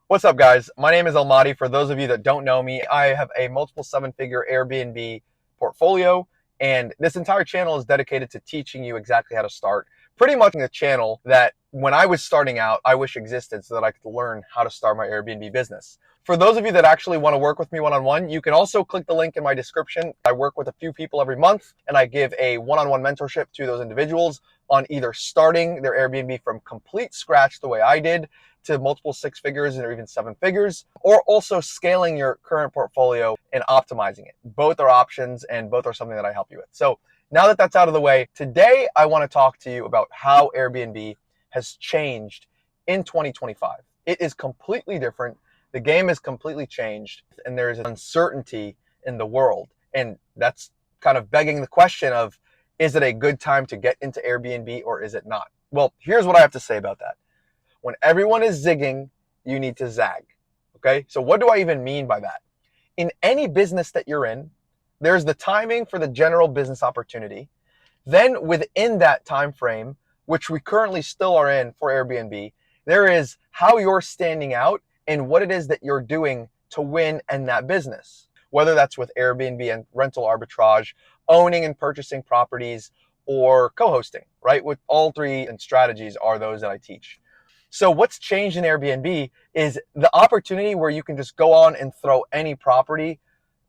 What's up, guys? My name is Almahdi. For those of you that don't know me, I have a multiple seven-figure Airbnb portfolio, and this entire channel is dedicated to teaching you exactly how to start. Pretty much the channel that when I was starting out, I wish existed so that I could learn how to start my Airbnb business. For those of you that actually want to work with me one-on-one, you can also click the link in my description. I work with a few people every month, and I give a one-on-one mentorship to those individuals on either starting their Airbnb from complete scratch the way I did, to multiple six figures or even seven figures, or also scaling your current portfolio and optimizing it. Both are options and both are something that I help you with. So now that that's out of the way, today I want to talk to you about how Airbnb has changed in 2025. It is completely different. The game has completely changed, and there is uncertainty in the world. And that's kind of begging the question of, is it a good time to get into Airbnb or is it not? Well, here's what I have to say about that. When everyone is zigging, you need to zag. Okay? So what do I even mean by that? In any business that you're in, there's the timing for the general business opportunity. Then within that time frame, which we currently still are in for Airbnb, there is how you're standing out and what it is that you're doing to win in that business. Whether that's with Airbnb and rental arbitrage, owning and purchasing properties, or co-hosting, right? With all three and strategies are those that I teach. So what's changed in Airbnb is the opportunity where you can just go on and throw any property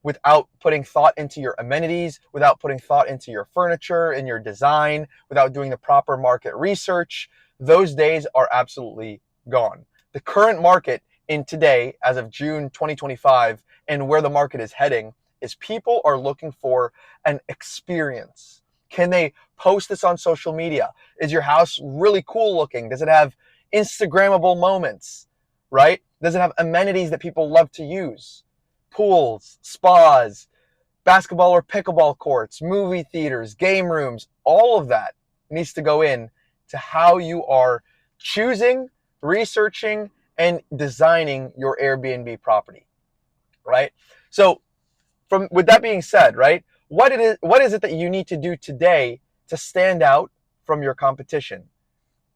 without putting thought into your amenities, without putting thought into your furniture and your design, without doing the proper market research. Those days are absolutely gone. The current market in today, as of June 2025, and where the market is heading, is people are looking for an experience. Can they post this on social media? Is your house really cool looking? Does it have Instagrammable moments, right? Does it have amenities that people love to use? Pools, spas, basketball or pickleball courts, movie theaters, game rooms, all of that needs to go in to how you are choosing, researching, and designing your Airbnb property, right? So with that being said, right, what is it that you need to do today to stand out from your competition?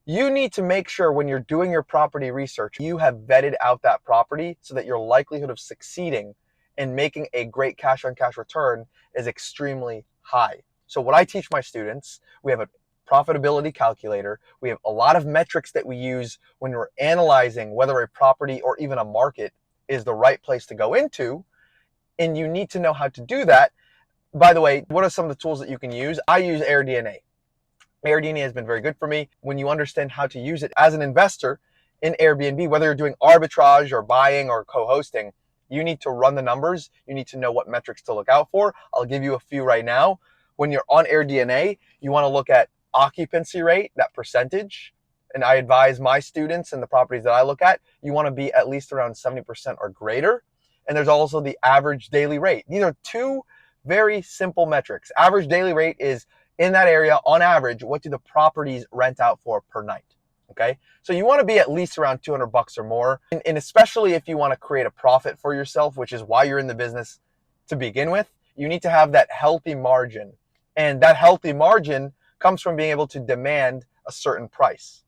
You need to make sure when you're doing your property research, you have vetted out that property so that your likelihood of succeeding and making a great cash on cash return is extremely high. So what I teach my students, we have a profitability calculator. We have a lot of metrics that we use when we're analyzing whether a property or even a market is the right place to go into. And you need to know how to do that. By the way, what are some of the tools that you can use? I use AirDNA. AirDNA has been very good for me. When you understand how to use it as an investor in Airbnb, whether you're doing arbitrage or buying or co-hosting, you need to run the numbers. You need to know what metrics to look out for. I'll give you a few right now. When you're on AirDNA, you want to look at occupancy rate, that percentage. And I advise my students and the properties that I look at, you want to be at least around 70% or greater. And there's also the average daily rate. These are two very simple metrics. Average daily rate is in that area, on average, what do the properties rent out for per night? Okay, so you want to be at least around 200 bucks or more. And especially if you want to create a profit for yourself, which is why you're in the business to begin with, you need to have that healthy margin. And that healthy margin comes from being able to demand a certain price.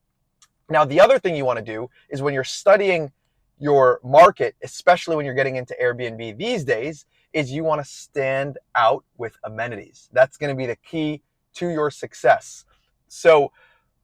Now, the other thing you want to do is when you're studying your market, especially when you're getting into Airbnb these days, is you want to stand out with amenities. That's going to be the key to your success. So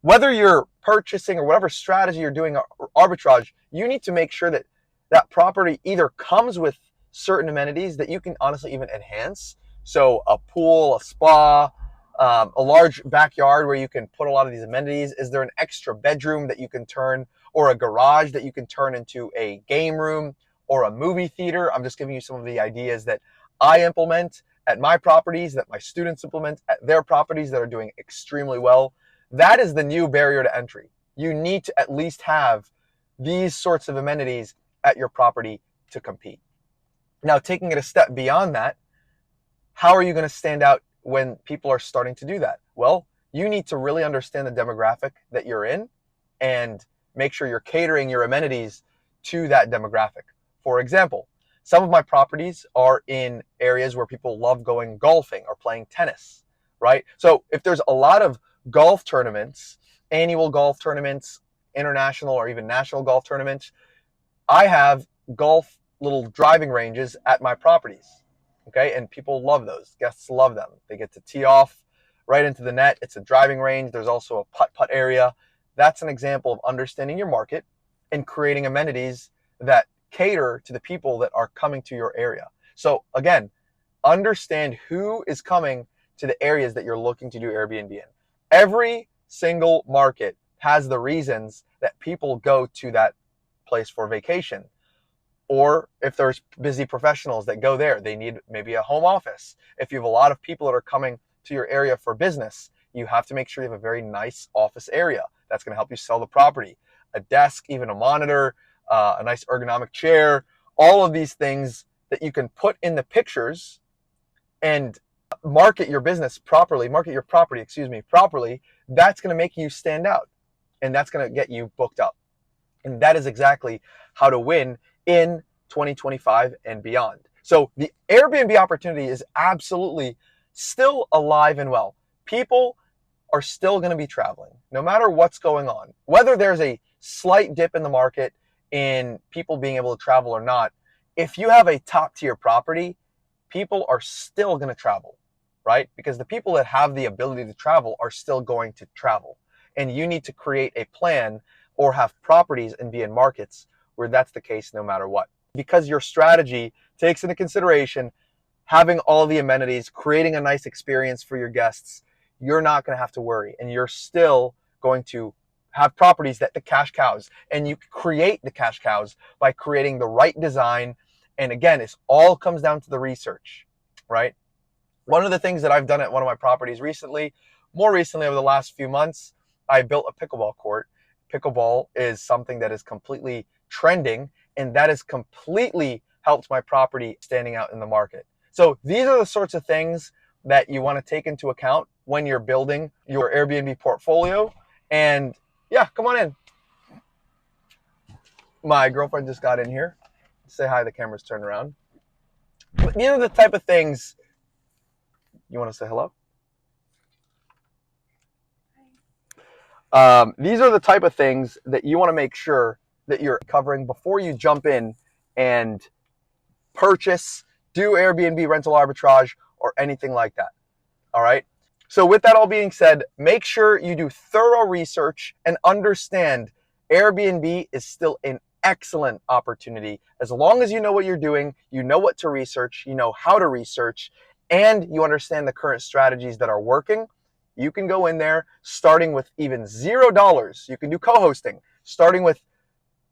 whether you're purchasing or whatever strategy you're doing arbitrage, you need to make sure that that property either comes with certain amenities that you can honestly even enhance. So a pool, a spa, a large backyard where you can put a lot of these amenities. Is there an extra bedroom that you can turn, or a garage that you can turn into a game room or a movie theater? I'm just giving you some of the ideas that I implement at my properties, that my students implement at their properties that are doing extremely well. That is the new barrier to entry. You need to at least have these sorts of amenities at your property to compete. Now, taking it a step beyond that, how are you going to stand out when people are starting to do that? Well, you need to really understand the demographic that you're in and make sure you're catering your amenities to that demographic. For example, some of my properties are in areas where people love going golfing or playing tennis, right? So if there's a lot of golf tournaments, annual golf tournaments, international or even national golf tournaments, I have golf little driving ranges at my properties. Okay, and people love those. Guests love them. They get to tee off right into the net. It's a driving range. There's also a putt-putt area. That's an example of understanding your market and creating amenities that cater to the people that are coming to your area. So again, understand who is coming to the areas that you're looking to do Airbnb in. Every single market has the reasons that people go to that place for vacation. Or if there's busy professionals that go there, they need maybe a home office. If you have a lot of people that are coming to your area for business, you have to make sure you have a very nice office area. That's going to help you sell the property. A desk, even a monitor, a nice ergonomic chair, all of these things that you can put in the pictures and market your business properly, market your property, properly. That's going to make you stand out, and that's going to get you booked up. And that is exactly how to win in 2025 and beyond. So the Airbnb opportunity is absolutely still alive and well. People are still going to be traveling, no matter what's going on. Whether there's a slight dip in the market in people being able to travel or not, if you have a top tier property, people are still going to travel, right? Because the people that have the ability to travel are still going to travel. And you need to create a plan or have properties and be in markets where that's the case no matter what. Because your strategy takes into consideration having all the amenities, creating a nice experience for your guests, you're not going to have to worry. And you're still going to have properties that the cash cows. And you create the cash cows by creating the right design. And again, it all comes down to the research, right? One of the things that I've done at one of my properties recently, more recently over the last few months, I built a pickleball court. Pickleball is something that is completely trending, and that has completely helped my property standing out in the market. So these are the sorts of things that you want to take into account when you're building your Airbnb portfolio. And yeah, come on in. My girlfriend just got in here. Say hi, the camera's turned around. But these are the type of things. You want to say hello? These are the type of things that you want to make sure that you're covering before you jump in and purchase, do Airbnb rental arbitrage, or anything like that. All right. So with that all being said, make sure you do thorough research and understand Airbnb is still an excellent opportunity. As long as you know what you're doing, you know what to research, you know how to research, and you understand the current strategies that are working, you can go in there starting with even $0. You can do co-hosting, starting with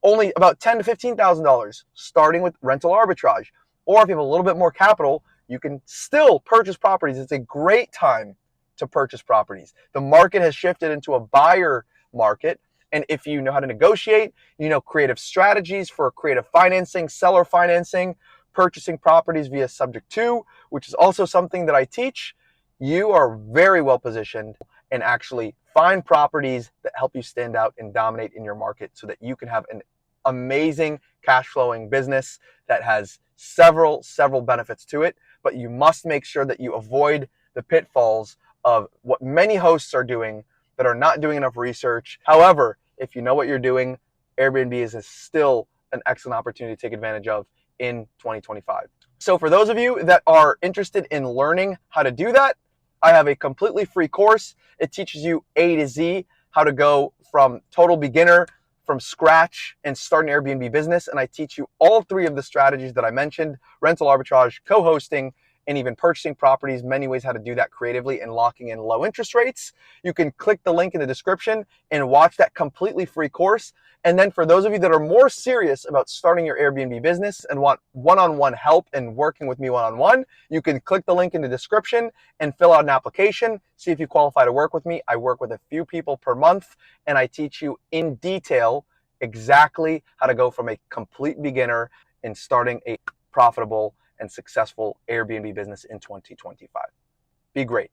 only about $10,000 to $15,000, starting with rental arbitrage. Or if you have a little bit more capital, you can still purchase properties. It's a great time to purchase properties. The market has shifted into a buyer market. And if you know how to negotiate, you know creative strategies for creative financing, seller financing, purchasing properties via subject to, which is also something that I teach, you are very well positioned and actually find properties that help you stand out and dominate in your market so that you can have an amazing cash flowing business that has several benefits to it. But you must make sure that you avoid the pitfalls of what many hosts are doing that are not doing enough research. However, if you know what you're doing, Airbnb is still an excellent opportunity to take advantage of in 2025. So for those of you that are interested in learning how to do that, I have a completely free course. It teaches you A to Z, how to go from total beginner, from scratch, and start an Airbnb business. And I teach you all three of the strategies that I mentioned: rental arbitrage, co-hosting, and even purchasing properties, many ways how to do that creatively and locking in low interest rates. You can click the link in the description and watch that completely free course. And then for those of you that are more serious about starting your Airbnb business and want one-on-one help and working with me one-on-one, you can click the link in the description and fill out an application. See if you qualify to work with me. I work with a few people per month, and I teach you in detail exactly how to go from a complete beginner in starting a profitable and successful Airbnb business in 2025. Be great.